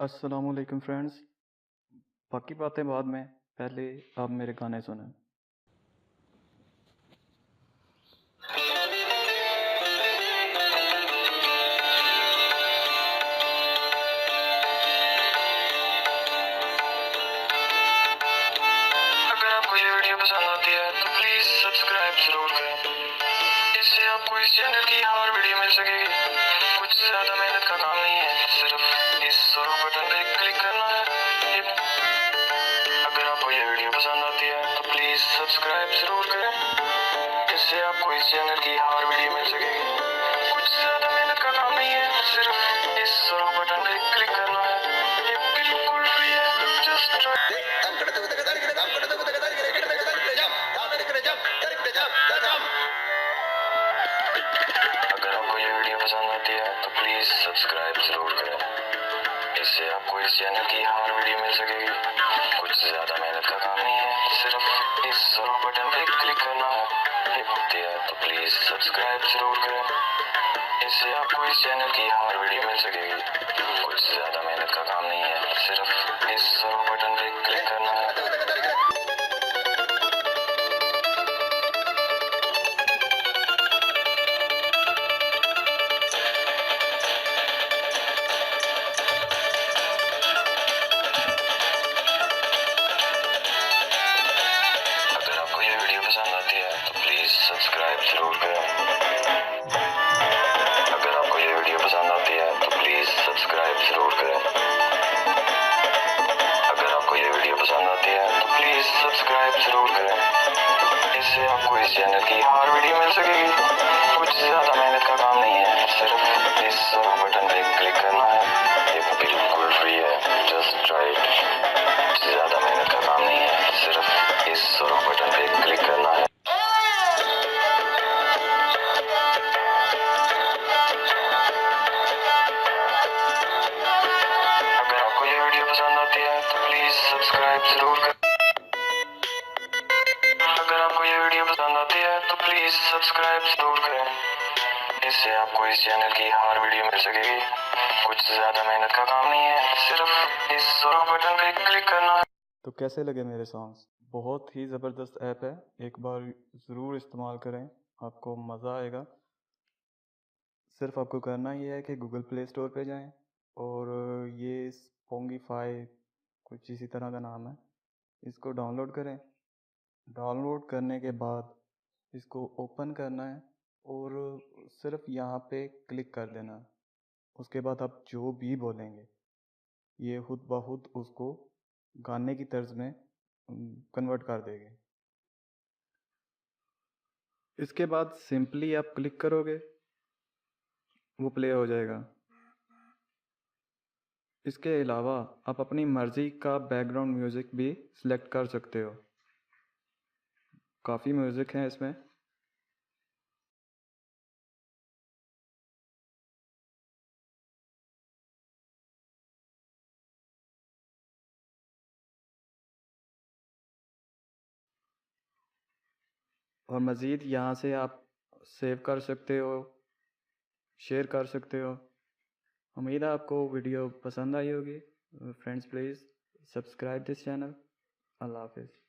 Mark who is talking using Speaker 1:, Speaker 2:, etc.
Speaker 1: अस्सलामुअलैकुम फ्रेंड्स। बाकी बातें बाद में, पहले आप मेरे गाने सुनें। अगर आपको ये वीडियो पसंद आती है तो प्लीज़ सब्सक्राइब जरूर करें। इससे आपको इस चैनल की हर वीडियो मिल सकेगी। कुछ ज़्यादा मेहनत का काम नहीं है, सिर्फ इस बटन पे क्लिक करना है। अगर आपको ये वीडियो पसंद आती है तो प्लीज़ सब्सक्राइब जरूर करें। इससे आपको इस चैनल की हर वीडियो मिल सकेगी। कुछ ज़्यादा मेहनत का काम नहीं है, सिर्फ इस बटन पे क्लिक करना है। ये बिल्कुल फ्री है, जस्ट ट्राई। अगर आपको ये वीडियो पसंद आती है तो प्लीज़ सब्सक्राइब जरूर करें। इससे आपको इस चैनल की हर वीडियो मिल सकेगी। कुछ ज़्यादा मेहनत का काम नहीं है, सिर्फ इस बटन पे क्लिक करना है। ये होती है तो प्लीज़ सब्सक्राइब जरूर करें। इससे आपको इस चैनल की हर वीडियो मिल सकेगी। कुछ ज़्यादा मेहनत का काम नहीं है, सिर्फ इस बटन पे क्लिक करना है। अगर आपको ये वीडियो पसंद आती है तो प्लीज़ सब्सक्राइब जरूर करें। अगर आपको ये वीडियो पसंद आती है तो प्लीज़ सब्सक्राइब जरूर करें। अगर आपको ये वीडियो पसंद आती है तो प्लीज़ सब्सक्राइब जरूर करें। इससे आपको इस चैनल की हर वीडियो मिल सकेगी। कुछ ज़्यादा मेहनत का काम नहीं है, सिर्फ इस बटन पे क्लिक करना है। ये बिल्कुल फ्री है, जस्ट ट्राई इट। कुछ ज़्यादा मेहनत का काम नहीं है, सिर्फ इस बटन पे क्लिक करना है। अगर आपको ये वीडियो पसंद आती है तो प्लीज़ सब्सक्राइब जरूर करें। अगर आपको ये वीडियो पसंद आती है तो प्लीज़ सब्सक्राइब जरूर करें। इससे आपको इस चैनल की हर वीडियो मिल सकेगी। कुछ ज़्यादा मेहनत का काम नहीं है, सिर्फ इस बटन पे क्लिक करना है। तो कैसे लगे मेरे सॉन्ग्स? बहुत ही ज़बरदस्त ऐप है, एक बार ज़रूर इस्तेमाल करें, आपको मज़ा आएगा। सिर्फ आपको करना ये है कि गूगल प्ले स्टोर पे जाएं और ये स्पॉन्गिफाई कुछ इसी तरह का नाम है, इसको डाउनलोड करें। डाउनलोड करने के बाद इसको ओपन करना है और सिर्फ यहाँ पे क्लिक कर देना है। उसके बाद आप जो भी बोलेंगे ये खुद ब खुद उसको गाने की तर्ज में कन्वर्ट कर देगी। इसके बाद सिंपली आप क्लिक करोगे, वो प्ले हो जाएगा। इसके अलावा आप अपनी मर्ज़ी का बैकग्राउंड म्यूज़िक भी सिलेक्ट कर सकते हो। काफ़ी म्यूज़िक हैं इसमें। और मज़ीद यहाँ से आप सेव कर सकते हो, शेयर कर सकते हो। उम्मीद है आपको वीडियो पसंद आई होगी। Friends please subscribe this channel. अल्लाह हाफिज़।